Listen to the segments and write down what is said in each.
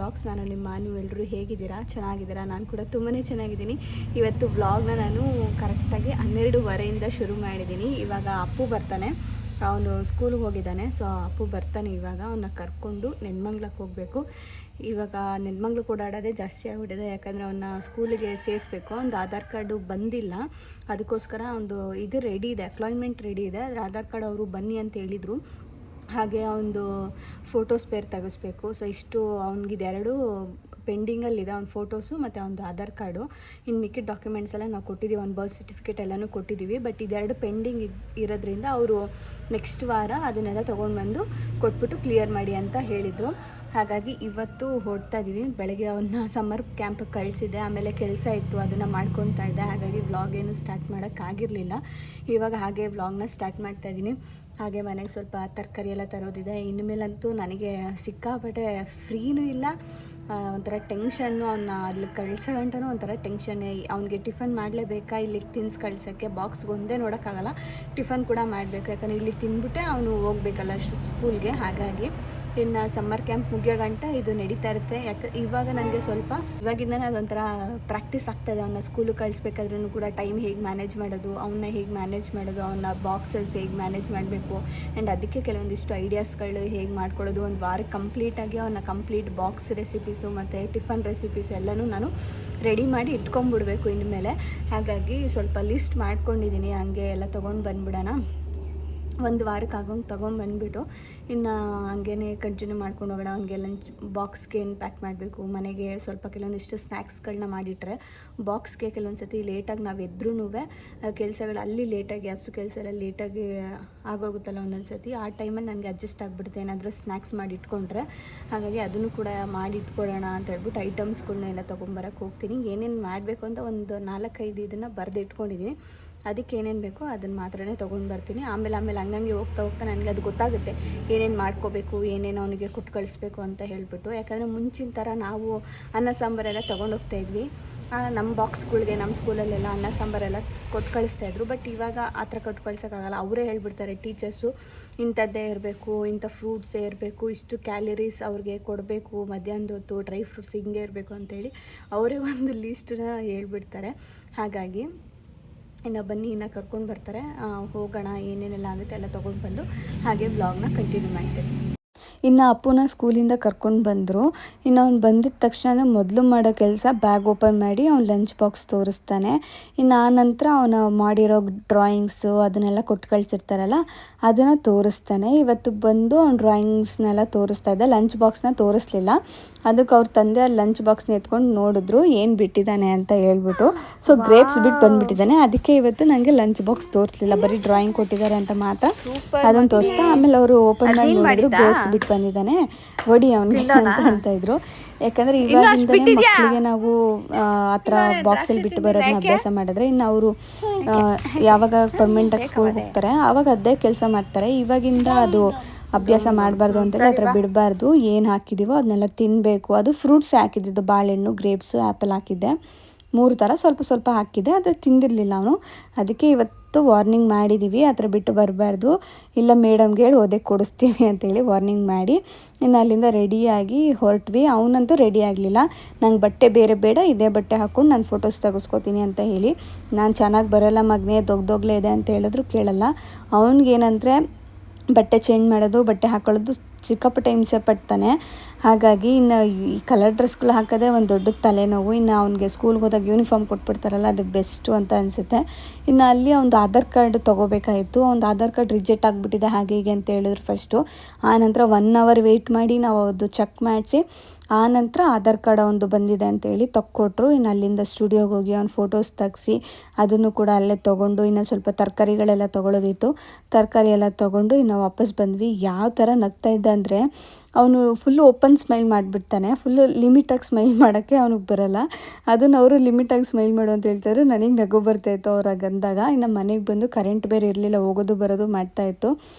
Vlogs. ನಾನು ನಿಮ್ಮ ಎಲ್ಲರೂ ಹೇಗಿದ್ದೀರಾ? ಚೆನ್ನಾಗಿದ್ದೀರಾ? ನಾನು ಕೂಡ ತುಂಬಾ ಚೆನ್ನಾಗಿದ್ದೀನಿ. ಇವತ್ತು ವ್ಲಾಗ್ನ ನಾನು ಕರೆಕ್ಟಾಗಿ 12:15 ಶುರು ಮಾಡಿದ್ದೀನಿ. ಇವಾಗ ಅಪ್ಪು ಬರ್ತಾನೆ, ಅವನು ಸ್ಕೂಲಿಗೆ ಹೋಗಿದ್ದಾನೆ. ಸೊ ಅಪ್ಪು ಬರ್ತಾನೆ ಇವಾಗ, ಅವನ್ನ ಕರ್ಕೊಂಡು ನೆನ್ಮಂಗ್ಲಕ್ಕೆ ಹೋಗಬೇಕು. ಇವಾಗ ನೆನ್ಮಂಗ್ಲಕ್ಕೆ ಓಡಾಡೋದೇ ಜಾಸ್ತಿ ಆಗಿಬಿಟ್ಟಿದೆ, ಯಾಕಂದರೆ ಅವನ್ನ ಸ್ಕೂಲಿಗೆ ಸೇರಿಸ್ಬೇಕು. ಒಂದು ಆಧಾರ್ ಕಾರ್ಡು ಬಂದಿಲ್ಲ, ಅದಕ್ಕೋಸ್ಕರ ಒಂದು ಇದು ರೆಡಿ ಇದೆ, ಅಪಾಯಿಂಟ್ಮೆಂಟ್ ರೆಡಿ ಇದೆ. ಆದರೆ ಆಧಾರ್ ಕಾರ್ಡ್ ಅವರು ಬನ್ನಿ ಅಂತ ಹೇಳಿದರು. ಹಾಗೆ ಒಂದು ಫೋಟೋಸ್ ಪೇರ್ ತೆಗೆಸ್ಬೇಕು. ಸೊ ಇಷ್ಟು ಅವನಿಗಿದೆರಡು ಪೆಂಡಿಂಗಲ್ಲಿದೆ, ಅವ್ನ ಫೋಟೋಸು ಮತ್ತು ಒಂದು ಆಧಾರ್ ಕಾರ್ಡು. ಇನ್ನು ಮಿಕ್ಕಿದ ಡಾಕ್ಯುಮೆಂಟ್ಸ್ ಎಲ್ಲ ನಾವು ಕೊಟ್ಟಿದ್ದೀವಿ, ಒಂದು ಬರ್ತ್ ಸರ್ಟಿಫಿಕೇಟ್ ಎಲ್ಲನೂ ಕೊಟ್ಟಿದ್ದೀವಿ. ಬಟ್ ಇದೆರಡು ಪೆಂಡಿಂಗ್ ಇರೋದ್ರಿಂದ ಅವರು ನೆಕ್ಸ್ಟ್ ವಾರ ಅದನ್ನೆಲ್ಲ ತೊಗೊಂಡು ಬಂದು ಕೊಟ್ಬಿಟ್ಟು ಕ್ಲಿಯರ್ ಮಾಡಿ ಅಂತ ಹೇಳಿದರು. ಹಾಗಾಗಿ ಇವತ್ತು ಹೊರಡ್ತಾ ಇದ್ದೀವಿ. ಬೆಳಗ್ಗೆ ಅವನ್ನ ಸಮ್ಮರ್ ಕ್ಯಾಂಪಿಗೆ ಕಳಿಸಿದ್ದೆ, ಆಮೇಲೆ ಕೆಲಸ ಇತ್ತು, ಅದನ್ನು ಮಾಡ್ಕೊತಾ ಇದ್ದೆ. ಹಾಗಾಗಿ ವ್ಲಾಗ್ ಏನು ಸ್ಟಾರ್ಟ್ ಮಾಡೋಕ್ಕಾಗಿರಲಿಲ್ಲ. ಇವಾಗ ಹಾಗೆ ವ್ಲಾಗ್ನ ಸ್ಟಾರ್ಟ್ ಮಾಡ್ತಾಯಿದ್ದೀನಿ. ಹಾಗೆ ಮನೆಗೆ ಸ್ವಲ್ಪ ತರಕಾರಿ ಎಲ್ಲ ತರೋದಿದೆ. ಇನ್ಮೇಲಂತೂ ನನಗೆ ಸಿಕ್ಕಾಪಟ್ಟೆ ಫ್ರೀನೂ ಇಲ್ಲ, ಒಂಥರ ಟೆನ್ಷನ್ನು. ಅವನ್ನ ಅಲ್ಲಿ ಕಳ್ಸೋ ಗಂಟನೂ ಒಂಥರ ಟೆನ್ಷನ್ನೇ. ಅವ್ನಿಗೆ ಟಿಫನ್ ಮಾಡಲೇಬೇಕಾ, ಇಲ್ಲಿಗೆ ತಿನ್ಸಿ ಕಳ್ಸೋಕ್ಕೆ ಬಾಕ್ಸ್ಗೆ ಒಂದೇ ನೋಡೋಕ್ಕಾಗಲ್ಲ, ಟಿಫನ್ ಕೂಡ ಮಾಡಬೇಕು. ಯಾಕಂದರೆ ಇಲ್ಲಿ ತಿಂದ್ಬಿಟ್ಟೆ ಅವನು ಹೋಗ್ಬೇಕಲ್ಲ ಸ್ಕೂಲ್ಗೆ. ಹಾಗಾಗಿ ಇನ್ನು ಸಮ್ಮರ್ ಕ್ಯಾಂಪ್ ಮುಗಿಯೋ ಗಂಟ ಇದು ನಡೀತಾ ಇರುತ್ತೆ. ಇವಾಗ ನನಗೆ ಸ್ವಲ್ಪ ಇವಾಗಿಂದನೇ ಅದೊಂಥರ ಪ್ರಾಕ್ಟೀಸ್ ಆಗ್ತಾಯಿದೆ. ಅವನ್ನ ಸ್ಕೂಲಿಗೆ ಕಳಿಸ್ಬೇಕಾದ್ರೂ ಕೂಡ ಟೈಮ್ ಹೇಗೆ ಮ್ಯಾನೇಜ್ ಮಾಡೋದು, ಅವನ್ನ ಹೇಗೆ ಮ್ಯಾನೇಜ್ ಮಾಡೋದು, ಅವನ್ನ ಬಾಕ್ಸಸ್ ಹೇಗೆ ಮ್ಯಾನೇಜ್ ಮಾಡಬೇಕು, ಆ್ಯಂಡ್ ಅದಕ್ಕೆ ಕೆಲವೊಂದಿಷ್ಟು ಐಡಿಯಾಸ್ಗಳು ಹೇಗೆ ಮಾಡ್ಕೊಳ್ಳೋದು. ಒಂದು ವಾರ ಕಂಪ್ಲೀಟಾಗಿ ಅವನ್ನ ಕಂಪ್ಲೀಟ್ ಬಾಕ್ಸ್ ರೆಸಿಪೀಸು ಮತ್ತು ಟಿಫನ್ ರೆಸಿಪೀಸ್ ಎಲ್ಲನೂ ನಾನು ರೆಡಿ ಮಾಡಿ ಇಟ್ಕೊಂಡ್ಬಿಡ್ಬೇಕು ಇನ್ಮೇಲೆ. ಹಾಗಾಗಿ ಸ್ವಲ್ಪ ಲಿಸ್ಟ್ ಮಾಡ್ಕೊಂಡಿದ್ದೀನಿ, ಹಂಗೆ ಎಲ್ಲ ತೊಗೊಂಡು ಬಂದುಬಿಡೋಣ. ಒಂದು ವಾರಕ್ಕೆ ಆಗೋಂಗೆ ತೊಗೊಂಬಂದ್ಬಿಟ್ಟು ಇನ್ನು ಹಂಗೇ ಕಂಟಿನ್ಯೂ ಮಾಡ್ಕೊಂಡು ಹೋಗೋಣ. ಅವ್ನಿಗೆ ಲಂಚ್ ಬಾಕ್ಸ್ಗೆ ಏನು ಪ್ಯಾಕ್ ಮಾಡಬೇಕು, ಮನೆಗೆ ಸ್ವಲ್ಪ ಕೆಲವೊಂದಿಷ್ಟು ಸ್ನ್ಯಾಕ್ಸ್ಗಳನ್ನ ಮಾಡಿಟ್ರೆ ಬಾಕ್ಸ್ಗೆ ಕೆಲವೊಂದು ಸತಿ ಲೇಟಾಗಿ ನಾವು ಎದ್ರೂ ಕೆಲಸಗಳು ಅಲ್ಲಿ ಲೇಟಾಗಿ ಹಸು ಕೆಲಸ ಎಲ್ಲ ಲೇಟಾಗಿ ಆಗೋಗುತ್ತಲ್ಲ ಒಂದೊಂದು ಸತಿ. ಆ ಟೈಮಲ್ಲಿ ನನಗೆ ಅಡ್ಜಸ್ಟ್ ಆಗಿಬಿಡುತ್ತೆ ಏನಾದರೂ ಸ್ನ್ಯಾಕ್ಸ್ ಮಾಡಿ ಇಟ್ಕೊಂಡ್ರೆ. ಹಾಗಾಗಿ ಅದನ್ನು ಕೂಡ ಮಾಡಿ ಇಟ್ಕೊಳ್ಳೋಣ ಅಂತ ಹೇಳ್ಬಿಟ್ಟು ಐಟಮ್ಸ್ಗಳನ್ನ ಎಲ್ಲ ತೊಗೊಂಬರಕ್ಕೆ ಹೋಗ್ತೀನಿ. ಏನೇನು ಮಾಡಬೇಕು ಅಂತ ಒಂದು 4-5 ಇದನ್ನು ಬರೆದು ಇಟ್ಕೊಂಡಿದ್ದೀನಿ. ಅದಕ್ಕೆ ಏನೇನು ಬೇಕೋ ಅದನ್ನು ಮಾತ್ರನೇ ತೊಗೊಂಡು ಬರ್ತೀನಿ. ಆಮೇಲೆ ಹಂಗಂಗೆ ಹೋಗ್ತಾ ನನಗೆ ಅದು ಗೊತ್ತಾಗುತ್ತೆ ಏನೇನು ಮಾಡ್ಕೋಬೇಕು, ಏನೇನು ಅವನಿಗೆ ಕೊಟ್ಟು ಕಳಿಸ್ಬೇಕು ಅಂತ ಹೇಳಿಬಿಟ್ಟು. ಯಾಕಂದರೆ ಮುಂಚಿನ ಥರ ನಾವು ಅನ್ನ ಸಾಂಬಾರೆಲ್ಲ ತೊಗೊಂಡೋಗ್ತಾಯಿದ್ವಿ ನಮ್ಮ ಬಾಕ್ಸ್ಗಳಿಗೆ. ನಮ್ಮ ಸ್ಕೂಲಲ್ಲೆಲ್ಲ ಅನ್ನ ಸಾಂಬಾರೆಲ್ಲ ಕೊಟ್ಟು ಕಳಿಸ್ತಾಯಿದ್ರು. ಬಟ್ ಇವಾಗ ಆ ಥರ ಕೊಟ್ಟು ಕಳ್ಸೋಕ್ಕಾಗಲ್ಲ. ಅವರೇ ಹೇಳ್ಬಿಡ್ತಾರೆ ಟೀಚರ್ಸು, ಇಂಥದ್ದೇ ಇರಬೇಕು, ಇಂಥ ಫ್ರೂಟ್ಸೇ ಇರಬೇಕು, ಇಷ್ಟು ಕ್ಯಾಲರೀಸ್ ಅವ್ರಿಗೆ ಕೊಡಬೇಕು, ಮಧ್ಯಾಹ್ನದ ಹೊತ್ತು ಡ್ರೈ ಫ್ರೂಟ್ಸ್ ಹಿಂಗೆ ಇರಬೇಕು ಅಂತೇಳಿ ಅವರೇ ಒಂದು ಲೀಸ್ಟನ್ನ ಹೇಳ್ಬಿಡ್ತಾರೆ. ಹಾಗಾಗಿ ಇನ್ನು ಬನ್ನಿ, ಇನ್ನು ಕರ್ಕೊಂಡು ಬರ್ತಾರೆ, ಹೋಗೋಣ. ಏನೇನೆಲ್ಲ ಆಗುತ್ತೆ ಎಲ್ಲ ತೊಗೊಂಡು ಬಂದು ಹಾಗೆ ವ್ಲಾಗ್ನ ಕಂಟಿನ್ಯೂ ಮಾಡ್ತೀನಿ. ಇನ್ನು ಅಪ್ಪುನ ಸ್ಕೂಲಿಂದ ಕರ್ಕೊಂಡು ಬಂದರು. ಇನ್ನು ಅವ್ನು ಬಂದಿದ್ದ ತಕ್ಷಣ ಮೊದಲು ಮಾಡೋ ಕೆಲಸ ಬ್ಯಾಗ್ ಓಪನ್ ಮಾಡಿ ಅವ್ನು ಲಂಚ್ ಬಾಕ್ಸ್ ತೋರಿಸ್ತಾನೆ. ಇನ್ನು ಆ ನಂತರ ಅವನು ಮಾಡಿರೋ ಡ್ರಾಯಿಂಗ್ಸು ಅದನ್ನೆಲ್ಲ ಕೊಟ್ಟು ಕಳಿಸಿರ್ತಾರಲ್ಲ ಅದನ್ನು ತೋರಿಸ್ತಾನೆ. ಇವತ್ತು ಬಂದು ಅವ್ನು ಡ್ರಾಯಿಂಗ್ಸ್ನೆಲ್ಲ ತೋರಿಸ್ತಾ ಇದ್ದ, ಲಂಚ್ ಬಾಕ್ಸ್ನ ತೋರಿಸ್ಲಿಲ್ಲ. ಅದಕ್ಕೆ ಅವ್ರ ತಂದೆ ಅಲ್ಲಿ ಲಂಚ್ ಬಾಕ್ಸ್ನ ಎತ್ಕೊಂಡು ನೋಡಿದ್ರು ಏನು ಬಿಟ್ಟಿದ್ದಾನೆ ಅಂತ ಹೇಳ್ಬಿಟ್ಟು. ಸೊ ಗ್ರೇಪ್ಸ್ ಬಿಟ್ಟು ಬಂದುಬಿಟ್ಟಿದ್ದಾನೆ. ಅದಕ್ಕೆ ಇವತ್ತು ನನಗೆ ಲಂಚ್ ಬಾಕ್ಸ್ ತೋರಿಸ್ಲಿಲ್ಲ, ಬರೀ ಡ್ರಾಯಿಂಗ್ ಕೊಟ್ಟಿದ್ದಾರೆ ಅಂತ ಮಾತ್ರ ಅದನ್ನು ತೋರಿಸ್ತಾ. ಆಮೇಲೆ ಅವರು ಓಪನ್ ಮಾಡಿ ನೋಡಿದ್ರು ಗ್ರೇಪ್ಸ್ ಬಿಟ್ಟು ಬಂದಿದ್ದಾನೆ, ಹೊಡಿ ಅವನಿಗೆ ಅಂತ ಇದ್ರು. ಯಾಕಂದರೆ ಇವಾಗಿಂದನೇ ಮಕ್ಕಳಿಗೆ ನಾವು ಆ ಥರ ಬಾಕ್ಸಲ್ಲಿ ಬಿಟ್ಟು ಬರೋದನ್ನ ಅಭ್ಯಾಸ ಮಾಡಿದ್ರೆ ಇನ್ನು ಅವರು ಯಾವಾಗ ಪರ್ಮನೆಂಟಾಗಿ ಸ್ಕೂಲ್ಗೆ ಹೋಗ್ತಾರೆ ಆವಾಗ ಅದೇ ಕೆಲಸ ಮಾಡ್ತಾರೆ. ಇವಾಗಿಂದ ಅದು ಅಭ್ಯಾಸ ಮಾಡಬಾರ್ದು ಅಂತೇಳಿ ಆ ಥರ ಬಿಡಬಾರ್ದು. ಏನು ಹಾಕಿದ್ದೀವೋ ಅದನ್ನೆಲ್ಲ ತಿನ್ನಬೇಕು. ಅದು ಫ್ರೂಟ್ಸ್ ಹಾಕಿದ್ದು, ಬಾಳೆಹಣ್ಣು, ಗ್ರೇಪ್ಸು, ಆ್ಯಪಲ್ ಹಾಕಿದ್ದೆ, 3 ಥರ ಸ್ವಲ್ಪ ಸ್ವಲ್ಪ ಹಾಕಿದ್ದೆ. ಅದು ತಿಂದಿರಲಿಲ್ಲ ಅವನು. ಅದಕ್ಕೆ ಇವತ್ತು ವಾರ್ನಿಂಗ್ ಮಾಡಿದ್ದೀವಿ, ಆ ಥರ ಬಿಟ್ಟು ಬರಬಾರ್ದು, ಇಲ್ಲ ಮೇಡಮ್ಗೆ ಹೇಳಿ ಓದಕ್ಕೆ ಕೊಡಿಸ್ತೀವಿ ಅಂತೇಳಿ ವಾರ್ನಿಂಗ್ ಮಾಡಿ ಇನ್ನು ಅಲ್ಲಿಂದ ರೆಡಿಯಾಗಿ ಹೊರಟ್ವಿ. ಅವನಂತೂ ರೆಡಿ ಆಗಲಿಲ್ಲ. ನಂಗೆ ಬಟ್ಟೆ ಬೇರೆ ಬೇಡ, ಇದೇ ಬಟ್ಟೆ ಹಾಕ್ಕೊಂಡು ನಾನು ಫೋಟೋಸ್ ತೆಗೆಸ್ಕೊತೀನಿ ಅಂತ ಹೇಳಿ, ನಾನು ಚೆನ್ನಾಗಿ ಬರೋಲ್ಲ ಮಗನೇ, ದೊಗ್ದೊಗ್ಲೇ ಇದೆ ಅಂತ ಹೇಳಿದ್ರು ಕೇಳಲ್ಲ. ಅವನಿಗೇನಂದರೆ ಬಟ್ಟೆ ಚೇಂಜ್ ಮಾಡೋದು, ಬಟ್ಟೆ ಹಾಕೊಳ್ಳೋದು ಸಿಕ್ಕಾಪಟ್ಟೆ ಹಿಂಸೆ ಪಡ್ತಾನೆ. ಹಾಗಾಗಿ ಇನ್ನು ಈ ಕಲರ್ ಡ್ರೆಸ್ಗಳು ಹಾಕೋದೇ ಒಂದು ದೊಡ್ಡ ತಲೆನೋವು. ಇನ್ನು ಅವ್ನಿಗೆ ಸ್ಕೂಲ್ಗೆ ಹೋದಾಗ ಯೂನಿಫಾರ್ಮ್ ಕೊಟ್ಬಿಡ್ತಾರಲ್ಲ, ಅದು ಬೆಸ್ಟು ಅಂತ ಅನಿಸುತ್ತೆ. ಇನ್ನು ಅಲ್ಲಿ ಒಂದು ಆಧಾರ್ ಕಾರ್ಡ್ ತೊಗೋಬೇಕಾಯಿತು. ಒಂದು ಆಧಾರ್ ಕಾರ್ಡ್ ರಿಜೆಕ್ಟ್ ಆಗಿಬಿಟ್ಟಿದೆ ಹಾಗೆ ಹೀಗೆ ಅಂತ ಹೇಳಿದ್ರು ಫಸ್ಟು. ಆನಂತರ 1 ಅವರ್ ವೆಯ್ಟ್ ಮಾಡಿ ನಾವು ಅದು ಚೆಕ್ ಮಾಡಿಸಿ ಆನಂತರ ಆಧಾರ್ ಕಾರ್ಡ್ ಒಂದು ಬಂದಿದೆ ಅಂತೇಳಿ ತಕ್ಕೊಟ್ರು. ಇನ್ನು ಅಲ್ಲಿಂದ ಸ್ಟುಡಿಯೋಗೆ ಹೋಗಿ ಅವ್ನು ಫೋಟೋಸ್ ತೆಗ್ಸಿ ಅದನ್ನು ಕೂಡ ಅಲ್ಲೇ ತೊಗೊಂಡು ಇನ್ನು ಸ್ವಲ್ಪ ತರಕಾರಿಗಳೆಲ್ಲ ತೊಗೊಳೋದಿತ್ತು. ತರಕಾರಿ ಎಲ್ಲ ತೊಗೊಂಡು ಇನ್ನು ವಾಪಸ್ ಬಂದ್ವಿ. ಯಾವ ಥರ ನಗ್ತಾ ಇದ್ದ ಅಂದರೆ ಅವನು ಫುಲ್ಲು ಓಪನ್ ಸ್ಮೈಲ್ ಮಾಡಿಬಿಡ್ತಾನೆ. ಫುಲ್ಲು ಲಿಮಿಟಾಗಿ ಸ್ಮೈಲ್ ಮಾಡೋಕ್ಕೆ ಅವ್ನಿಗೆ ಬರೋಲ್ಲ. ಅದನ್ನು ಅವರು ಲಿಮಿಟಾಗಿ ಸ್ಮೈಲ್ ಮಾಡು ಅಂತ ಹೇಳ್ತಾರೆ. ನನಗೆ ನಗು ಬರ್ತಾಯಿತ್ತು ಅವ್ರಾಗ ಅಂದಾಗ. ಇನ್ನು ಮನೆಗೆ ಬಂದು ಕರೆಂಟ್ ಬೇರೆ ಇರಲಿಲ್ಲ, ಹೋಗೋದು ಬರೋದು ಮಾಡ್ತಾಯಿತ್ತು.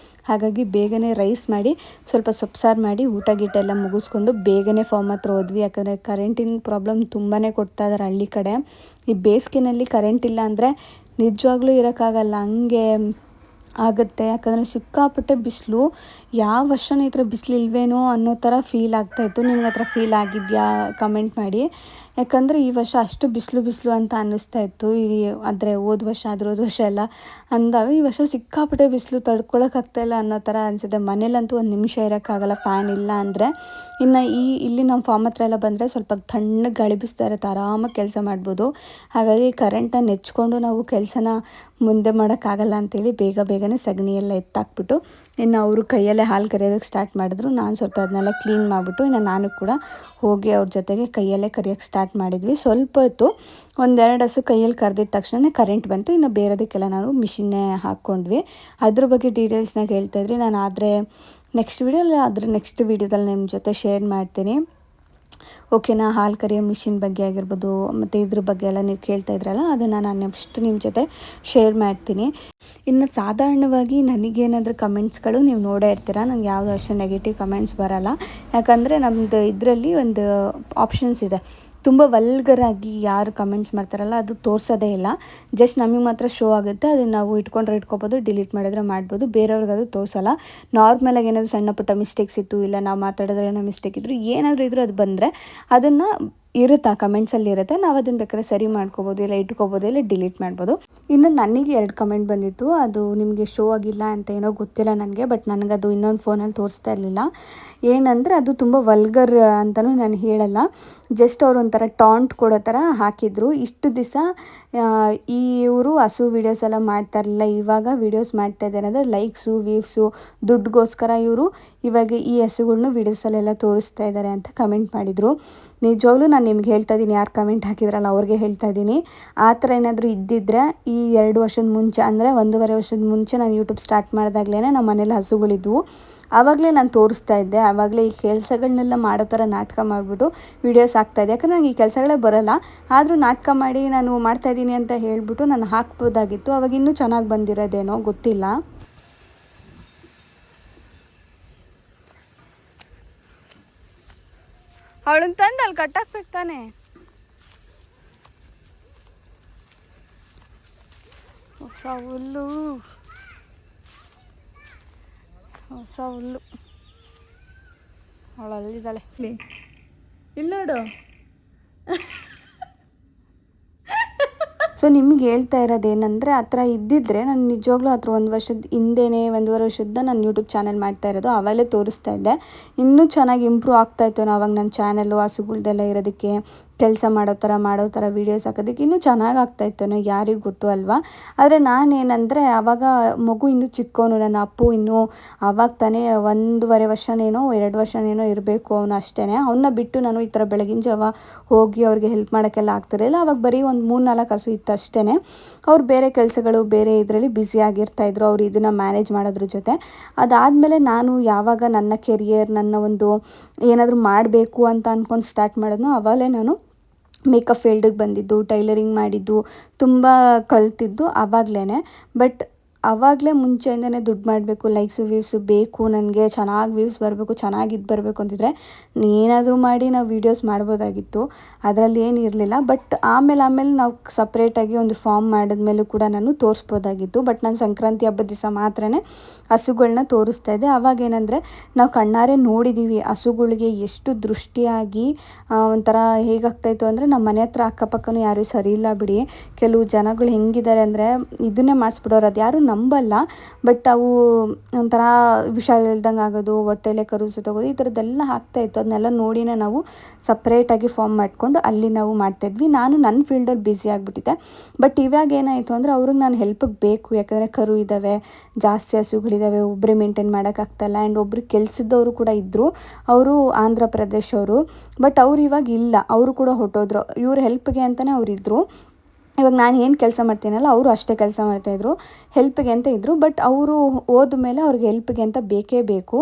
ಹಾಗಾಗಿ ಬೇಗನೆ ರೈಸ್ ಮಾಡಿ ಸ್ವಲ್ಪ ಸೊಪ್ಪು ಸಾರು ಮಾಡಿ ಊಟ ಗೀಟ ಎಲ್ಲ ಮುಗಿಸ್ಕೊಂಡು ಬೇಗನೆ ಫಾರ್ಮ್ ಹತ್ರ ಹೋದ್ವಿ. ಯಾಕಂದರೆ ಕರೆಂಟಿನ ಪ್ರಾಬ್ಲಮ್ ತುಂಬಾ ಕೊಡ್ತಾ ಇದ್ದಾರೆ ಹಳ್ಳಿ ಕಡೆ. ಈ ಬೇಸಿಗೆನಲ್ಲಿ ಕರೆಂಟ್ ಇಲ್ಲ ಅಂದರೆ ನಿಜವಾಗ್ಲೂ ಇರೋಕ್ಕಾಗಲ್ಲ. ಹಂಗೆ ಆಗುತ್ತೆ. ಯಾಕಂದರೆ ಸಿಕ್ಕಾಪಟ್ಟೆ ಬಿಸಿಲು. ಯಾವ ವರ್ಷವೂ ಈ ಥರ ಬಿಸಿಲು ಇಲ್ವೇನೋ ಅನ್ನೋ ಥರ ಫೀಲ್ ಆಗ್ತಾಯಿತ್ತು. ನಿಮ್ಗೆ ಆ ಥರ ಫೀಲ್ ಆಗಿದೆಯಾ ಕಮೆಂಟ್ ಮಾಡಿ. ಯಾಕಂದರೆ ಈ ವರ್ಷ ಅಷ್ಟು ಬಿಸಿಲು ಅಂತ ಅನ್ನಿಸ್ತಾ ಇತ್ತು. ಆದರೆ ಹೋದ ವರ್ಷ ಎಲ್ಲ ಅಂದಾಗ ಈ ವರ್ಷ ಸಿಕ್ಕಾಪಟ್ಟೆ ಬಿಸಿಲು ತಡ್ಕೊಳಕ್ಕಾಗ್ತಾಯಿಲ್ಲ ಅನ್ನೋ ಥರ ಅನಿಸುತ್ತೆ. ಮನೇಲಂತೂ ಒಂದು ನಿಮಿಷ ಇರೋಕ್ಕಾಗಲ್ಲ ಫ್ಯಾನ್ ಇಲ್ಲ ಅಂದರೆ. ಇನ್ನು ಇಲ್ಲಿ ನಮ್ಮ ಫಾರ್ಮ್ ಹತ್ರ ಎಲ್ಲ ಬಂದರೆ ಸ್ವಲ್ಪ ತಣ್ಣಗೆ ಗಾಳಿ ಬೀಸ್ತಾ ಇರುತ್ತೆ, ಆರಾಮಾಗಿ ಕೆಲಸ ಮಾಡ್ಬೋದು. ಹಾಗಾಗಿ ಕರೆಂಟನ್ನು ನೆಚ್ಕೊಂಡು ನಾವು ಕೆಲಸನ ಮುಂದೆ ಮಾಡೋಕ್ಕಾಗಲ್ಲ ಅಂತೇಳಿ ಬೇಗನೆ ಸಗಣಿ ಎಲ್ಲ ಎತ್ತಾಕ್ಬಿಟ್ಟು ಇನ್ನು ಅವರು ಕೈಯಲ್ಲೇ ಹಾಲು ಕರೆಯೋದಕ್ಕೆ ಸ್ಟಾರ್ಟ್ ಮಾಡಿದ್ರು. ನಾನು ಸ್ವಲ್ಪ ಅದನ್ನೆಲ್ಲ ಕ್ಲೀನ್ ಮಾಡಿಬಿಟ್ಟು ಇನ್ನು ನಾನು ಕೂಡ ಹೋಗಿ ಅವ್ರ ಜೊತೆಗೆ ಕೈಯಲ್ಲೇ ಕರಿಯೋಕ್ಕೆ ಸ್ಟಾರ್ಟ್ ಮಾಡಿದ್ವಿ. ಸ್ವಲ್ಪ ಹೊತ್ತು 1-2 ಹಸು ಕೈಯಲ್ಲಿ ಕರೆದಿದ್ದ ತಕ್ಷಣ ಕರೆಂಟ್ ಬಂತು. ಇನ್ನು ಬೇರೆದಕ್ಕೆಲ್ಲ ನಾವು ಮಿಷಿನ್ನೇ ಹಾಕ್ಕೊಂಡ್ವಿ. ಅದ್ರ ಬಗ್ಗೆ ಡೀಟೇಲ್ಸ್ನಾಗ ಹೇಳ್ತಾಯಿದ್ರಿ. ನಾನು ಆದರೆ ನೆಕ್ಸ್ಟ್ ವೀಡಿಯೋದಲ್ಲಿ ನಿಮ್ಮ ಜೊತೆ ಶೇರ್ ಮಾಡ್ತೀನಿ. ಓಕೆನಾ? ಹಾಲು ಕರಿಯೋ ಮಿಷಿನ್ ಬಗ್ಗೆ ಆಗಿರ್ಬೋದು ಮತ್ತು ಇದ್ರ ಬಗ್ಗೆ ಎಲ್ಲ ನೀವು ಕೇಳ್ತಾ ಇದ್ರಲ್ಲ, ಅದನ್ನು ನಾನು ನೆಕ್ಸ್ಟ್ ನಿಮ್ಮ ಜೊತೆ ಶೇರ್ ಮಾಡ್ತೀನಿ. ಇನ್ನು ಸಾಧಾರಣವಾಗಿ ನನಗೇನಾದರೂ ಕಮೆಂಟ್ಸ್ಗಳು ನೀವು ನೋಡೇ ಇರ್ತೀರ. ನನಗೆ ಯಾವುದೂ ಅಷ್ಟು ನೆಗೆಟಿವ್ ಕಮೆಂಟ್ಸ್ ಬರೋಲ್ಲ. ಯಾಕಂದರೆ ನಮ್ಮದು ಇದರಲ್ಲಿ ಒಂದು ಆಪ್ಷನ್ಸ್ ಇದೆ, ತುಂಬ ವಲ್ಗರಾಗಿ ಯಾರು ಕಮೆಂಟ್ಸ್ ಮಾಡ್ತಾರಲ್ಲ ಅದು ತೋರಿಸೋದೇ ಇಲ್ಲ. ಜಸ್ಟ್ ನಮಗೆ ಮಾತ್ರ ಶೋ ಆಗುತ್ತೆ. ಅದನ್ನು ನಾವು ಇಟ್ಕೋಬೋದು, ಡಿಲೀಟ್ ಮಾಡಿದ್ರೆ ಮಾಡ್ಬೋದು. ಬೇರೆಯವ್ರಿಗೆ ಅದು ತೋರಿಸಲ್ಲ. ನಾರ್ಮಲಾಗಿ ಏನಾದರೂ ಸಣ್ಣ ಪುಟ್ಟ ಮಿಸ್ಟೇಕ್ಸ್ ಇತ್ತು, ಇಲ್ಲ ನಾವು ಮಾತಾಡೋದ್ರೆ ಏನೋ ಮಿಸ್ಟೇಕ್ ಇದ್ದರೂ ಏನಾದರೂ ಇದ್ದರೂ ಅದು ಬಂದರೆ ಅದನ್ನು ಇರುತ್ತೆ, ಆ ಕಮೆಂಟ್ಸಲ್ಲಿ ಇರುತ್ತೆ. ನಾವು ಅದನ್ನು ಬೇಕಾದ್ರೆ ಸರಿ ಮಾಡ್ಕೋಬೋದು, ಇಲ್ಲ ಇಟ್ಕೋಬೋದು, ಇಲ್ಲ ಡಿಲೀಟ್ ಮಾಡ್ಬೋದು. ಇನ್ನು ನನಗೆ 2 ಕಮೆಂಟ್ ಬಂದಿತ್ತು. ಅದು ನಿಮಗೆ ಶೋ ಆಗಿಲ್ಲ ಅಂತ ಏನೋ ಗೊತ್ತಿಲ್ಲ ನನಗೆ, ಬಟ್ ನನಗದು ಇನ್ನೊಂದು ಫೋನಲ್ಲಿ ತೋರಿಸ್ತಾ ಇರಲಿಲ್ಲ. ಏನಂದರೆ ಅದು ತುಂಬ ವಲ್ಗರ್ ಅಂತಲೂ ನಾನು ಹೇಳಲ್ಲ, ಜಸ್ಟ್ ಅವರು ಒಂಥರ ಟಾಂಟ್ ಕೊಡೋ ಥರ ಹಾಕಿದ್ರು. ಇಷ್ಟು ದಿವಸ ಇವರು ಹಸು ವೀಡಿಯೋಸ್ ಎಲ್ಲ ಮಾಡ್ತಾ ಇರಲಿಲ್ಲ, ಇವಾಗ ವೀಡಿಯೋಸ್ ಮಾಡ್ತಾ ಇದ್ದಾರೆ ಅಂದರೆ ಲೈಕ್ಸು ವ್ಯೂವ್ಸು ದುಡ್ಡುಗೋಸ್ಕರ ಇವರು ಇವಾಗ ಈ ಹಸುಗಳ್ನು ವೀಡಿಯೋಸಲ್ಲೆಲ್ಲ ತೋರಿಸ್ತಾ ಇದ್ದಾರೆ ಅಂತ ಕಮೆಂಟ್ ಮಾಡಿದರು. ನಿಜವಾಗ್ಲೂ ನಾನು ನಿಮ್ಗೆ ಹೇಳ್ತಾ ಇದ್ದೀನಿ, ಯಾರು ಕಮೆಂಟ್ ಹಾಕಿದ್ರಲ್ಲ ಅವ್ರಿಗೆ ಹೇಳ್ತಾ ಇದ್ದೀನಿ. ಆ ಥರ ಏನಾದರೂ ಇದ್ದಿದ್ದರೆ ಈ 2 ವರ್ಷದ ಮುಂಚೆ ಅಂದರೆ 1.5 ವರ್ಷದ ಮುಂಚೆ ನಾನು ಯೂಟ್ಯೂಬ್ ಸ್ಟಾರ್ಟ್ ಮಾಡಿದಾಗಲೇ ನಮ್ಮ ಮನೇಲಿ ಹಸುಗಳಿದ್ವು. ಆವಾಗಲೇ ನಾನು ತೋರಿಸ್ತಾ ಇದ್ದೆ. ಆವಾಗಲೇ ಈ ಕೆಲಸಗಳನ್ನೆಲ್ಲ ಮಾಡೋ ಥರ ನಾಟಕ ಮಾಡಿಬಿಟ್ಟು ವೀಡಿಯೋಸ್ ಹಾಕ್ತಾಯಿದ್ದೆ. ಯಾಕಂದರೆ ನನಗೆ ಈ ಕೆಲಸಗಳೇ ಬರೋಲ್ಲ, ಆದರೂ ನಾಟಕ ಮಾಡಿ ನಾನು ಮಾಡ್ತಾಯಿದ್ದೀನಿ ಅಂತ ಹೇಳಿಬಿಟ್ಟು ನಾನು ಹಾಕ್ಬೋದಾಗಿತ್ತು. ಅವಾಗ ಇನ್ನೂ ಚೆನ್ನಾಗಿ ಬಂದಿರೋದೇನೋ ಗೊತ್ತಿಲ್ಲ. ಅವಳನ್ನ ತಂದು ಅಲ್ಲಿ ಕಟ್ಟಾಕ್ಬೇಕು ತಾನೆ. ಹೊಸ ಹುಲ್ಲು ಅವಳು ಅಲ್ಲಿದ್ದಾಳೆ. ಇಲ್ಲಿ ನೋಡು. ಸೊ ನಿಮಗೆ ಹೇಳ್ತಾ ಇರೋದೇನೆಂದರೆ, ಆ ಥರ ಇದ್ದಿದ್ದರೆ ನಾನು ನಿಜವಾಗ್ಲೂ ಆ ಥರ 1 ವರ್ಷದ ಹಿಂದೆಯೇ 1.5 ವರ್ಷದ ನಾನು ಯೂಟ್ಯೂಬ್ ಚಾನಲ್ ಮಾಡ್ತಾ ಇರೋದು. ಅವಾಗಲೇ ತೋರಿಸ್ತಾ ಇದ್ದೆ. ಇನ್ನೂ ಚೆನ್ನಾಗಿ ಇಂಪ್ರೂವ್ ಆಗ್ತಾಯಿತ್ತು ಆವಾಗ ನನ್ನ ಚಾನಲ್ಲು ಹಸುಗಳ್ದೆಲ್ಲ ಇರೋದಕ್ಕೆ, ಕೆಲಸ ಮಾಡೋ ಥರ ವೀಡಿಯೋಸ್ ಹಾಕೋದಕ್ಕೆ ಇನ್ನೂ ಚೆನ್ನಾಗಿ ಆಗ್ತಾಯಿತ್ತು. ಯಾರಿಗೂ ಗೊತ್ತು ಅಲ್ವಾ. ಆದರೆ ನಾನೇನಂದರೆ ಆವಾಗ ಮಗು ಇನ್ನೂ ಚಿಕ್ಕವನು, ನನ್ನ ಅಪ್ಪು ಇನ್ನೂ ಆವಾಗ ತಾನೇ 1.5 ವರ್ಷನೇನೋ 2 ವರ್ಷನೇನೋ ಇರಬೇಕು ಅವನು, ಅಷ್ಟೇ. ಅವನ್ನ ಬಿಟ್ಟು ನಾನು ಈ ಥರ ಬೆಳಗಿನ ಜಾವ ಹೋಗಿ ಅವ್ರಿಗೆ ಹೆಲ್ಪ್ ಮಾಡೋಕ್ಕೆಲ್ಲ ಆಗ್ತಿರಲಿಲ್ಲ. ಆವಾಗ ಬರೀ ಒಂದು 3-4 ಹಸು ಇತ್ತು ಅಷ್ಟೇ. ಅವ್ರು ಬೇರೆ ಕೆಲಸಗಳು ಬೇರೆ ಇದರಲ್ಲಿ ಬ್ಯುಸಿ ಆಗಿರ್ತಾಯಿದ್ರು, ಅವ್ರು ಇದನ್ನು ಮ್ಯಾನೇಜ್ ಮಾಡೋದ್ರ ಜೊತೆ. ಅದಾದಮೇಲೆ ನಾನು ಯಾವಾಗ ನನ್ನ ಕೆರಿಯರ್, ನನ್ನ ಒಂದು ಏನಾದರೂ ಮಾಡಬೇಕು ಅಂತ ಅಂದ್ಕೊಂಡು ಸ್ಟಾರ್ಟ್ ಮಾಡಿದ್ನೋ ಆವಾಗಲೇ ನಾನು ಮೇಕಪ್ ಫೀಲ್ಡಿಗೆ ಬಂದಿದ್ದು, ಟೈಲರಿಂಗ್ ಮಾಡಿದ್ದು, ತುಂಬ ಕಲ್ತಿದ್ದು ಆವಾಗಲೇ. ಬಟ್ ಆವಾಗಲೇ ಮುಂಚೆಯಿಂದನೇ ದುಡ್ಡು ಮಾಡಬೇಕು, ಲೈಕ್ಸು ವ್ಯೂವ್ಸು ಬೇಕು ನನಗೆ, ಚೆನ್ನಾಗಿ ವ್ಯೂಸ್ ಬರಬೇಕು, ಚೆನ್ನಾಗಿ ಇದು ಬರಬೇಕು ಅಂತಿದ್ರೆ ಏನಾದರೂ ಮಾಡಿ ನಾವು ವೀಡಿಯೋಸ್ ಮಾಡ್ಬೋದಾಗಿತ್ತು. ಅದರಲ್ಲಿ ಏನು ಇರಲಿಲ್ಲ. ಬಟ್ ಆಮೇಲೆ ನಾವು ಸಪ್ರೇಟಾಗಿ ಒಂದು ಫಾರ್ಮ್ ಮಾಡಿದ್ಮೇಲೂ ಕೂಡ ನಾನು ತೋರಿಸ್ಬೋದಾಗಿತ್ತು. ಬಟ್ ನಾನು ಸಂಕ್ರಾಂತಿ ಹಬ್ಬದ ದಿವಸ ಮಾತ್ರನೇ ಹಸುಗಳನ್ನ ತೋರಿಸ್ತಾ ಇದ್ದೆ. ಅವಾಗೇನೆಂದರೆ ನಾವು ಕಣ್ಣಾರೆ ನೋಡಿದ್ದೀವಿ ಹಸುಗಳಿಗೆ ಎಷ್ಟು ದೃಷ್ಟಿಯಾಗಿ ಒಂಥರ ಹೇಗಾಗ್ತಾಯಿತ್ತು ಅಂದರೆ, ನಮ್ಮ ಮನೆ ಹತ್ರ ಅಕ್ಕಪಕ್ಕನೂ ಯಾರೂ ಸರಿ ಇಲ್ಲ ಬಿಡಿ. ಕೆಲವು ಜನಗಳು ಹೆಂಗಿದ್ದಾರೆ ಅಂದರೆ ಇದನ್ನೇ ಮಾಡಿಸ್ಬಿಡೋರು, ಅದು ಯಾರು ನಂಬಲ್ಲ. ಬಟ್ ಅವು ಒಂಥರ ಹುಷಾರಿಲ್ದಂಗೆ ಆಗೋದು, ಹೊಟ್ಟೆಲೆ ಕರು ಸುತ್ತೋಗೋದು, ಈ ಥರದ್ದೆಲ್ಲ ಆಗ್ತಾಯಿತ್ತು. ಅದನ್ನೆಲ್ಲ ನೋಡಿನೇ ನಾವು ಸಪ್ರೇಟಾಗಿ ಫಾರ್ಮ್ ಮಾಡಿಕೊಂಡು ಅಲ್ಲಿ ನಾವು ಮಾಡ್ತಾಯಿದ್ವಿ. ನಾನು ನನ್ನ ಫೀಲ್ಡಲ್ಲಿ ಬ್ಯುಸಿ ಆಗಿಬಿಟ್ಟಿದ್ದೆ. ಬಟ್ ಇವಾಗ ಏನಾಯಿತು ಅಂದರೆ ಅವ್ರಿಗೆ ನಾನು ಹೆಲ್ಪಿಗೆ ಬೇಕು. ಯಾಕಂದರೆ ಕರು ಇದ್ದಾವೆ, ಜಾಸ್ತಿ ಹಸುಗಳಿದ್ದಾವೆ, ಒಬ್ಬರೇ ಮೇಂಟೈನ್ ಮಾಡೋಕ್ಕಾಗ್ತಾಯಿಲ್ಲ. ಆ್ಯಂಡ್ ಒಬ್ಬರು ಕೆಲಸದವರು ಕೂಡ ಇದ್ದರು, ಅವರು ಆಂಧ್ರ ಪ್ರದೇಶವರು. ಬಟ್ ಅವ್ರು ಇವಾಗ ಇಲ್ಲ, ಅವರು ಕೂಡ ಹೊರಟೋದ್ರು. ಇವ್ರ ಹೆಲ್ಪ್ಗೆ ಅಂತಲೇ ಅವರಿದ್ದರು. ಇವಾಗ ನಾನು ಏನು ಕೆಲಸ ಮಾಡ್ತೀನಲ್ಲ ಅವರು ಅಷ್ಟೇ ಕೆಲಸ ಮಾಡ್ತಾಯಿದ್ರು, ಹೆಲ್ಪ್ಗೆ ಅಂತ ಇದ್ದರು. ಬಟ್ ಅವರು ಹೋದ್ಮೇಲೆ ಅವ್ರಿಗೆ ಹೆಲ್ಪ್ಗೆ ಅಂತ ಬೇಕೇ ಬೇಕು.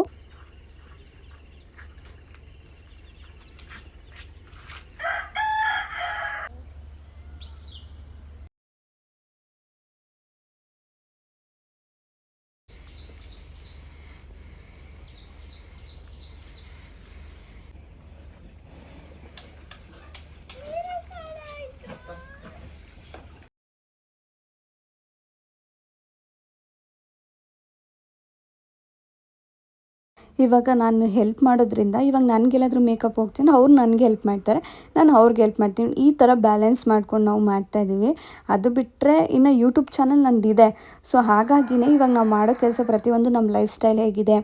ಇವಾಗ ನಾನು ಹೆಲ್ಪ್ ಮಾಡೋದ್ರಿಂದ ಇವಾಗ ನನಗೆಲ್ಲಾದರೂ ಮೇಕಪ್ ಹೋಗ್ತೀನಿ, ಅವ್ರು ನನಗೆ ಹೆಲ್ಪ್ ಮಾಡ್ತಾರೆ, ನಾನು ಅವ್ರಿಗೆ ಹೆಲ್ಪ್ ಮಾಡ್ತೀನಿ. ಈ ಥರ ಬ್ಯಾಲೆನ್ಸ್ ಮಾಡ್ಕೊಂಡು ನಾವು ಮಾಡ್ತಾಯಿದ್ದೀವಿ. ಅದು ಬಿಟ್ಟರೆ ಇನ್ನು ಯೂಟ್ಯೂಬ್ ಚಾನಲ್ ನಂದಿದೆ. ಸೊ ಹಾಗಾಗಿನೇ ಇವಾಗ ನಾವು ಮಾಡೋ ಕೆಲಸ ಪ್ರತಿಯೊಂದು ನಮ್ಮ ಲೈಫ್ ಸ್ಟೈಲ್ ಹೇಗಿದೆ,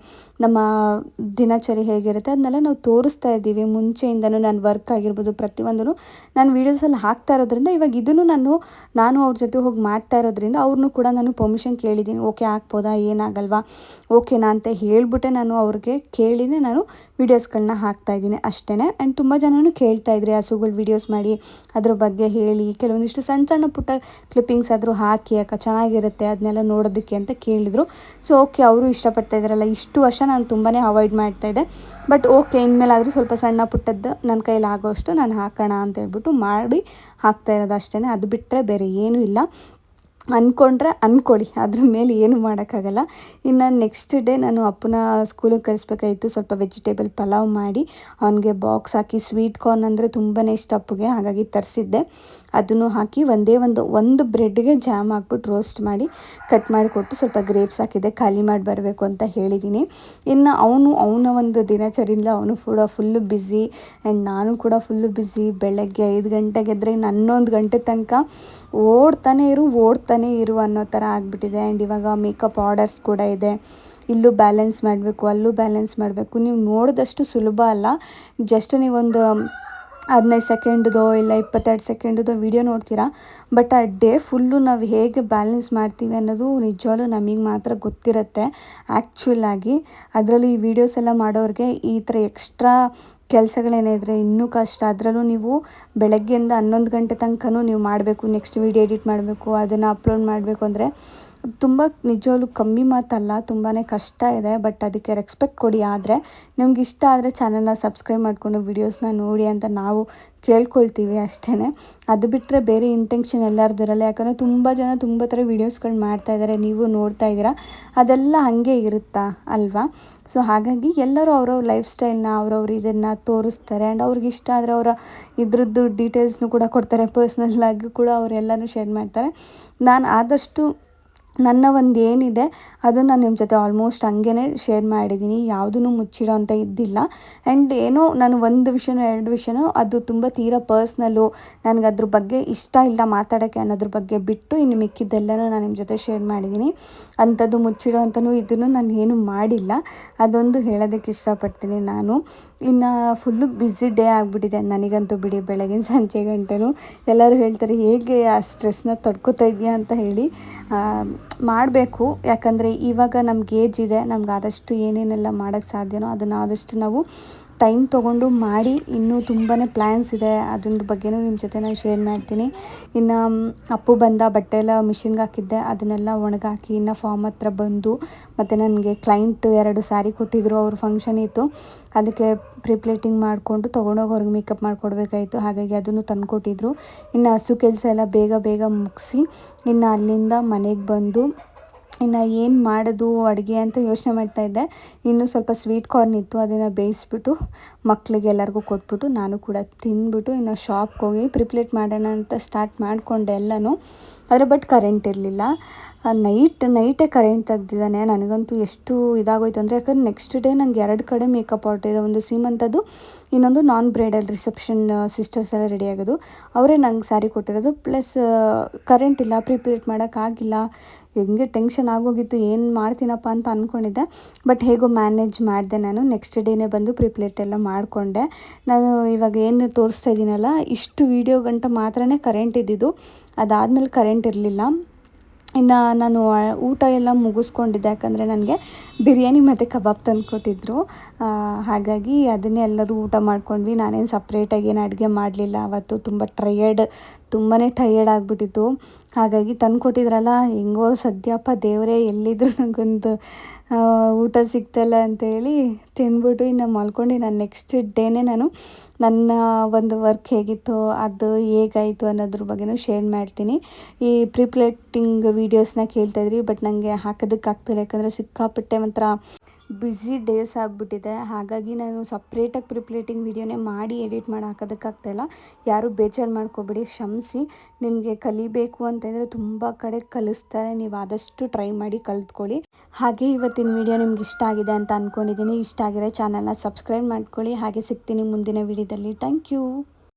ನಮ್ಮ ದಿನಚರಿ ಹೇಗಿರುತ್ತೆ ಅದನ್ನೆಲ್ಲ ನಾವು ತೋರಿಸ್ತಾ ಇದ್ದೀವಿ. ಮುಂಚೆಯಿಂದನೂ ನನ್ನ ವರ್ಕ್ ಆಗಿರ್ಬೋದು ಪ್ರತಿಯೊಂದೂ ನಾನು ವೀಡಿಯೋಸಲ್ಲಿ ಹಾಕ್ತಾ ಇರೋದ್ರಿಂದ ಇವಾಗ ಇದನ್ನು ನಾನು ಅವ್ರ ಜೊತೆ ಹೋಗಿ ಮಾಡ್ತಾ ಇರೋದ್ರಿಂದ ಅವ್ರನ್ನೂ ಕೂಡ ನಾನು ಪರ್ಮಿಷನ್ ಕೇಳಿದ್ದೀನಿ. ಓಕೆ ಹಾಕ್ಬೋದಾ, ಏನಾಗಲ್ವಾ, ಓಕೆನಾ ಅಂತ ಹೇಳ್ಬಿಟ್ಟೆ ನಾನು ಅವ್ರಿಗೆ ಕೇಳಿನೇ ನಾನು ವೀಡಿಯೋಸ್ಗಳನ್ನ ಹಾಕ್ತಾಯಿದ್ದೀನಿ ಅಷ್ಟೇ. ಆ್ಯಂಡ್ ತುಂಬ ಜನನೂ ಕೇಳ್ತಾಯಿದ್ರಿ ಹಸುಗಳು ವೀಡಿಯೋಸ್ ಮಾಡಿ ಅದ್ರ ಬಗ್ಗೆ ಹೇಳಿ, ಕೆಲವೊಂದಿಷ್ಟು ಸಣ್ಣ ಸಣ್ಣ ಪುಟ್ಟ ಕ್ಲಿಪ್ಪಿಂಗ್ಸ್ ಆದರೂ ಹಾಕಿ ಅಕ್ಕ ಚೆನ್ನಾಗಿರುತ್ತೆ ಅದನ್ನೆಲ್ಲ ನೋಡೋದಕ್ಕೆ ಅಂತ ಕೇಳಿದರು. ಸೊ ಓಕೆ, ಅವರು ಇಷ್ಟಪಡ್ತಾ ಇದ್ದಾರಲ್ಲ. ಇಷ್ಟು ವರ್ಷ ನಾನು ತುಂಬಾ ಅವಾಯ್ಡ್ ಮಾಡ್ತಾಯಿದ್ದೆ, ಬಟ್ ಓಕೆ ಇನ್ಮೇಲಾದರೂ ಸ್ವಲ್ಪ ಸಣ್ಣ ಪುಟ್ಟದ್ದು ನನ್ನ ಕೈಲಿ ಆಗೋಷ್ಟು ನಾನು ಹಾಕೋಣ ಅಂತ ಹೇಳ್ಬಿಟ್ಟು ಮಾಡಿ ಹಾಕ್ತಾ ಇರೋದು ಅಷ್ಟೇ. ಅದು ಬಿಟ್ಟರೆ ಬೇರೆ ಏನೂ ಇಲ್ಲ. ಅಂದ್ಕೊಂಡ್ರೆ ಅಂದ್ಕೊಳ್ಳಿ, ಅದ್ರ ಮೇಲೆ ಏನು ಮಾಡೋಕ್ಕಾಗಲ್ಲ. ಇನ್ನು ನೆಕ್ಸ್ಟ್ ಡೇ ನಾನು ಅಪ್ಪನ ಸ್ಕೂಲಿಗೆ ಕಳಿಸ್ಬೇಕಾಯಿತು. ಸ್ವಲ್ಪ ವೆಜಿಟೇಬಲ್ ಪಲಾವ್ ಮಾಡಿ ಅವನಿಗೆ ಬಾಕ್ಸ್ ಹಾಕಿ, ಸ್ವೀಟ್ ಕಾರ್ನ್ ಅಂದರೆ ತುಂಬಾ ಇಷ್ಟ ಅಪ್ಪಗೆ, ಹಾಗಾಗಿ ತರಿಸಿದ್ದೆ. ಅದನ್ನು ಹಾಕಿ ಒಂದು ಬ್ರೆಡ್ಗೆ ಜಾಮ್ ಹಾಕ್ಬಿಟ್ಟು ರೋಸ್ಟ್ ಮಾಡಿ ಕಟ್ ಮಾಡಿ ಕೊಟ್ಟು ಸ್ವಲ್ಪ ಗ್ರೇಪ್ಸ್ ಹಾಕಿದ್ದೆ. ಖಾಲಿ ಮಾಡಿ ಬರಬೇಕು ಅಂತ ಹೇಳಿದ್ದೀನಿ. ಇನ್ನು ಅವನ ಒಂದು ದಿನಚರಿಯಿಂದ ಅವನು ಕೂಡ ಫುಲ್ಲು ಬ್ಯುಸಿ ಆ್ಯಂಡ್ ನಾನು ಕೂಡ ಫುಲ್ಲು ಬ್ಯುಸಿ. ಬೆಳಗ್ಗೆ 5 ಗಂಟೆಗೆ ಎದ್ದರೆ 11 ಗಂಟೆ ತನಕ ಓಡ್ತಾನೆ ಇರು ಅನ್ನೋ ಥರ ಆಗಿಬಿಟ್ಟಿದೆ. ಆ್ಯಂಡ್ ಇವಾಗ ಮೇಕಪ್ ಆರ್ಡರ್ಸ್ ಕೂಡ ಇದೆ. ಇಲ್ಲೂ ಬ್ಯಾಲೆನ್ಸ್ ಮಾಡಬೇಕು, ಅಲ್ಲೂ ಬ್ಯಾಲೆನ್ಸ್ ಮಾಡಬೇಕು. ನೀವು ನೋಡಿದಷ್ಟು ಸುಲಭ ಅಲ್ಲ. ಜಸ್ಟ್ ನೀವೊಂದು 15 ಸೆಕೆಂಡ್ದೋ ಇಲ್ಲ 22 ಸೆಕೆಂಡ್ದೋ ವಿಡಿಯೋ ನೋಡ್ತೀರಾ, ಬಟ್ ಆ ಡೇ ಫುಲ್ಲು ನಾವು ಹೇಗೆ ಬ್ಯಾಲೆನ್ಸ್ ಮಾಡ್ತೀವಿ ಅನ್ನೋದು ನಿಜವಾಗ್ಲೂ ನಮಗೆ ಮಾತ್ರ ಗೊತ್ತಿರುತ್ತೆ ಆ್ಯಕ್ಚುಲಾಗಿ. ಅದರಲ್ಲೂ ಈ ವಿಡಿಯೋಸ್ ಎಲ್ಲ ಮಾಡೋರಿಗೆ ಈ ಥರ ಎಕ್ಸ್ಟ್ರಾ ಕೆಲಸಗಳೇನಿದ್ರೆ ಇನ್ನೂ ಕಷ್ಟ. ಅದರಲ್ಲೂ ನೀವು ಬೆಳಗ್ಗೆಯಿಂದ 11 ಗಂಟೆ ತನಕನೂ ನೀವು ಮಾಡಬೇಕು, ನೆಕ್ಸ್ಟ್ ವೀಡಿಯೋ ಎಡಿಟ್ ಮಾಡಬೇಕು, ಅದನ್ನು ಅಪ್ಲೋಡ್ ಮಾಡಬೇಕು ಅಂದರೆ ತುಂಬ ನಿಜವಾಗ್ಲೂ ಕಮ್ಮಿ ಮಾತಲ್ಲ, ತುಂಬಾ ಕಷ್ಟ ಇದೆ. ಬಟ್ ಅದಕ್ಕೆ ರೆಸ್ಪೆಕ್ಟ್ ಕೊಡಿ. ಆದರೆ ನಿಮ್ಗೆ ಇಷ್ಟ ಆದರೆ ಚಾನಲ್ನ ಸಬ್ಸ್ಕ್ರೈಬ್ ಮಾಡಿಕೊಂಡು ವೀಡಿಯೋಸ್ನ ನೋಡಿ ಅಂತ ನಾವು ಕೇಳ್ಕೊಳ್ತೀವಿ ಅಷ್ಟೇ. ಅದು ಬಿಟ್ಟರೆ ಬೇರೆ ಇಂಟೆನ್ಷನ್ ಎಲ್ಲರದ್ದು ಇರಲ್ಲ. ಯಾಕಂದರೆ ತುಂಬ ಜನ ತುಂಬ ಥರ ವೀಡಿಯೋಸ್ಗಳು ಮಾಡ್ತಾಯಿದ್ದಾರೆ, ನೀವು ನೋಡ್ತಾ ಇದ್ದೀರಾ, ಅದೆಲ್ಲ ಹಾಗೆ ಇರುತ್ತಾ ಅಲ್ವಾ. ಸೊ ಹಾಗಾಗಿ ಎಲ್ಲರೂ ಅವ್ರವ್ರ ಲೈಫ್ ಸ್ಟೈಲ್ನ ಅವ್ರವ್ರು ಇದನ್ನು ತೋರಿಸ್ತಾರೆ. ಆ್ಯಂಡ್ ಅವ್ರಿಗೆ ಇಷ್ಟ ಆದರೆ ಅವರ ಇದ್ರದ್ದು ಡೀಟೇಲ್ಸ್ನು ಕೂಡ ಕೊಡ್ತಾರೆ, ಪರ್ಸ್ನಲ್ಲಾಗಿ ಕೂಡ ಅವರೆಲ್ಲನೂ ಶೇರ್ ಮಾಡ್ತಾರೆ. ನಾನು ಆದಷ್ಟು ನನ್ನ ಒಂದು ಏನಿದೆ ಅದನ್ನು ನಿಮ್ಮ ಜೊತೆ ಆಲ್ಮೋಸ್ಟ್ ಹಂಗೇ ಶೇರ್ ಮಾಡಿದ್ದೀನಿ. ಯಾವುದೂ ಮುಚ್ಚಿಡೋ ಅಂತ ಇದ್ದಿಲ್ಲ. ಆ್ಯಂಡ್ ಏನೋ ನಾನು ಒಂದು ವಿಷಯನೋ 2 ವಿಷಯನೋ ಅದು ತುಂಬ ತೀರಾ ಪರ್ಸ್ನಲ್ಲು, ನನಗೆ ಅದ್ರ ಬಗ್ಗೆ ಇಷ್ಟ ಇಲ್ಲ ಮಾತಾಡೋಕ್ಕೆ ಅನ್ನೋದ್ರ ಬಗ್ಗೆ ಬಿಟ್ಟು ಇನ್ನು ಮಿಕ್ಕಿದ್ದೆಲ್ಲನೂ ನಾನು ನಿಮ್ಮ ಜೊತೆ ಶೇರ್ ಮಾಡಿದ್ದೀನಿ. ಅಂಥದ್ದು ಮುಚ್ಚಿಡೋ ಅಂತಲೂ ಇದನ್ನು ನಾನು ಏನೂ ಮಾಡಿಲ್ಲ, ಅದೊಂದು ಹೇಳೋದಕ್ಕೆ ಇಷ್ಟಪಡ್ತೀನಿ ನಾನು. ಇನ್ನು ಫುಲ್ಲು ಬ್ಯುಸಿ ಡೇ ಆಗಿಬಿಟ್ಟಿದೆ ನನಗಂತೂ ಬಿಡಿ. ಬೆಳಗಿನ ಸಂಜೆ ಗಂಟೆನೂ ಎಲ್ಲರೂ ಹೇಳ್ತಾರೆ ಹೇಗೆ ಆ ಸ್ಟ್ರೆಸ್ನ ತಡ್ಕೊತಾ ಇದೆಯಾ ಅಂತ ಹೇಳಿ. ಮಾಡಬೇಕು, ಯಾಕಂದರೆ ಇವಾಗ ನಮ್ಗೆ ಏಜ್ ಇದೆ, ನಮ್ಗೆ ಆದಷ್ಟು ಏನೇನೆಲ್ಲ ಮಾಡೋಕ್ಕೆ ಸಾಧ್ಯನೋ ಅದನ್ನು ಆದಷ್ಟು ನಾವು ಟೈಮ್ ತೊಗೊಂಡು ಮಾಡಿ. ಇನ್ನೂ ತುಂಬಾ ಪ್ಲ್ಯಾನ್ಸ್ ಇದೆ, ಅದ್ರ ಬಗ್ಗೆನೂ ನಿಮ್ಮ ಜೊತೆ ನಾನು ಶೇರ್ ಮಾಡ್ತೀನಿ. ಇನ್ನು ಅಪ್ಪು ಬಂದ, ಬಟ್ಟೆ ಎಲ್ಲ ಮಿಷಿನ್ಗೆ ಹಾಕಿದ್ದೆ, ಅದನ್ನೆಲ್ಲ ಒಣಗಾಕಿ ಇನ್ನು ಫಾರ್ಮ್ ಹತ್ರ ಬಂದು, ಮತ್ತು ನನಗೆ ಕ್ಲೈಂಟ್ 2 ಸ್ಯಾರಿ ಕೊಟ್ಟಿದ್ದರು, ಅವ್ರ ಫಂಕ್ಷನ್ ಇತ್ತು, ಅದಕ್ಕೆ ಪ್ರಿಪ್ಲೇಟಿಂಗ್ ಮಾಡಿಕೊಂಡು ತೊಗೊಂಡೋಗಿ ಅವ್ರಿಗೆ ಮೇಕಪ್ ಮಾಡಿಕೊಡ್ಬೇಕಾಯಿತು. ಹಾಗಾಗಿ ಅದನ್ನು ತಂದುಕೊಟ್ಟಿದ್ರು. ಇನ್ನು ಹಸು ಕೆಲಸ ಎಲ್ಲ ಬೇಗ ಮುಗಿಸಿ ಇನ್ನು ಅಲ್ಲಿಂದ ಮನೆಗೆ ಬಂದು ಇನ್ನು ಏನು ಮಾಡೋದು ಅಡುಗೆ ಅಂತ ಯೋಚನೆ ಮಾಡ್ತಾಯಿದ್ದೆ. ಇನ್ನೂ ಸ್ವಲ್ಪ ಸ್ವೀಟ್ ಕಾರ್ನ್ ಇತ್ತು, ಅದನ್ನು ಬೇಯಿಸ್ಬಿಟ್ಟು ಮಕ್ಕಳಿಗೆ ಎಲ್ಲರಿಗೂ ಕೊಟ್ಬಿಟ್ಟು ನಾನು ಕೂಡ ತಿಂದ್ಬಿಟ್ಟು ಇನ್ನು ಶಾಪ್ಗೆ ಹೋಗಿ ಪ್ರಿಪ್ಲೇಟ್ ಮಾಡೋಣ ಅಂತ ಸ್ಟಾರ್ಟ್ ಮಾಡಿಕೊಂಡೆ ಎಲ್ಲನೂ. ಆದರೆ ಬಟ್ ಕರೆಂಟ್ ಇರಲಿಲ್ಲ. ನೈಟೇ ಕರೆಂಟ್ ತೆಗ್ದಿದ್ದಾನೆ. ನನಗಂತೂ ಎಷ್ಟು ಇದಾಗೋಯ್ತು ಅಂದರೆ, ಯಾಕಂದರೆ ನೆಕ್ಸ್ಟ್ ಡೇ ನನಗೆ 2 ಕಡೆ ಮೇಕಪ್ ಆರ್ಟ್ ಇದೆ. ಒಂದು ಸೀಮಂತದ್ದು, ಇನ್ನೊಂದು ನಾನ್ ಬ್ರೈಡಲ್ ರಿಸೆಪ್ಷನ್. ಸಿಸ್ಟರ್ಸ್ ಎಲ್ಲ ರೆಡಿ ಆಗೋದು, ಅವರೇ ನಂಗೆ ಸ್ಯಾರಿ ಕೊಟ್ಟಿರೋದು. ಪ್ಲಸ್ ಕರೆಂಟ್ ಇಲ್ಲ, ಪ್ರಿಪ್ಲೇಟ್ ಮಾಡೋಕ್ಕಾಗಿಲ್ಲ. ಹೆಂಗೆ ಟೆನ್ಷನ್ ಆಗೋಗಿತ್ತು, ಏನು ಮಾಡ್ತೀನಪ್ಪ ಅಂತ ಅಂದ್ಕೊಂಡಿದ್ದೆ. ಬಟ್ ಹೇಗೋ ಮ್ಯಾನೇಜ್ ಮಾಡಿದೆ ನಾನು. ನೆಕ್ಸ್ಟ್ ಡೇನೇ ಬಂದು ಪ್ರಿಪ್ಲೇಟ್ ಎಲ್ಲ ಮಾಡಿಕೊಂಡೆ. ನಾನು ಇವಾಗ ಏನು ತೋರಿಸ್ತಾ ಇದ್ದೀನಲ್ಲ, ಇಷ್ಟು ವೀಡಿಯೋ ಗಂಟ ಮಾತ್ರನೇ ಕರೆಂಟ್ ಇದ್ದಿದ್ದು, ಅದಾದಮೇಲೆ ಕರೆಂಟ್ ಇರಲಿಲ್ಲ. ಇನ್ನು ನಾನು ಊಟ ಎಲ್ಲ ಮುಗಿಸ್ಕೊಂಡಿದ್ದೆ, ಯಾಕಂದರೆ ನನಗೆ ಬಿರಿಯಾನಿ ಮತ್ತು ಕಬಾಬ್ ತಂದುಕೊಟ್ಟಿದ್ರು. ಹಾಗಾಗಿ ಅದನ್ನೇ ಎಲ್ಲರೂ ಊಟ ಮಾಡ್ಕೊಂಡ್ವಿ. ನಾನೇನು ಸಪ್ರೇಟಾಗಿ ಏನು ಅಡುಗೆ ಮಾಡಲಿಲ್ಲ ಅವತ್ತು. ತುಂಬಾ ಟಯರ್ಡ್ ಆಗಿಬಿಟ್ಟಿತ್ತು. ಹಾಗಾಗಿ ತಂದುಕೊಟ್ಟಿದ್ರಲ್ಲ, ಹೆಂಗೋ ಸದ್ಯಪ್ಪ ದೇವರೇ ಎಲ್ಲಿದ್ರು ನನಗೊಂದು ಊಟ ಸಿಗ್ತಲ್ಲ ಅಂತೇಳಿ ತಿಂದ್ಬಿಟ್ಟು ಇನ್ನು ಮಲ್ಕೊಂಡು ನಾನು ನೆಕ್ಸ್ಟ್ ಡೇನೇ ನಾನು ನನ್ನ ಒಂದು ವರ್ಕ್ ಹೇಗಿತ್ತು, ಅದು ಹೇಗಾಯಿತು ಅನ್ನೋದ್ರ ಬಗ್ಗೆನೂ ಶೇರ್ ಮಾಡ್ತೀನಿ. ಈ ಪ್ರಿಪ್ಲೇಟಿಂಗ್ ವೀಡಿಯೋಸ್ನ ಕೇಳ್ತಾಯಿದ್ರಿ, ಬಟ್ ನನಗೆ ಹಾಕೋದಕ್ಕಾಗ್ತಿಲ್ಲ, ಯಾಕಂದರೆ ಸಿಕ್ಕಾಪಟ್ಟೆ ಒಂಥರ ಬ್ಯುಸಿ ಡೇಸ್ ಆಗಿಬಿಟ್ಟಿದೆ. ಹಾಗಾಗಿ ನಾನು ಸಪ್ರೇಟಾಗಿ ಪ್ರಿಪ್ಲೇಟಿಂಗ್ ವೀಡಿಯೋನೇ ಮಾಡಿ ಎಡಿಟ್ ಮಾಡಿ ಹಾಕೋದಕ್ಕಾಗ್ತಾಯಿಲ್ಲ. ಯಾರೂ ಬೇಜಾರು ಮಾಡ್ಕೋಬೇಡಿ, ಕ್ಷಮಿಸಿ. ನಿಮಗೆ ಕಲಿಬೇಕು ಅಂತಂದರೆ ತುಂಬ ಕಡೆ ಕಲಿಸ್ತಾರೆ, ನೀವು ಆದಷ್ಟು ಟ್ರೈ ಮಾಡಿ ಕಲ್ತ್ಕೊಳ್ಳಿ. ಹಾಗೆ ಇವತ್ತಿನ ವೀಡಿಯೋ ನಿಮ್ಗೆ ಇಷ್ಟ ಆಗಿದೆ ಅಂತ ಅಂದ್ಕೊಂಡಿದ್ದೀನಿ. ಇಷ್ಟ ಆಗಿರೋ ಚಾನಲ್ನ ಸಬ್ಸ್ಕ್ರೈಬ್ ಮಾಡ್ಕೊಳ್ಳಿ. ಹಾಗೆ ಸಿಗ್ತೀನಿ ಮುಂದಿನ ವೀಡಿಯೋದಲ್ಲಿ. Thank you.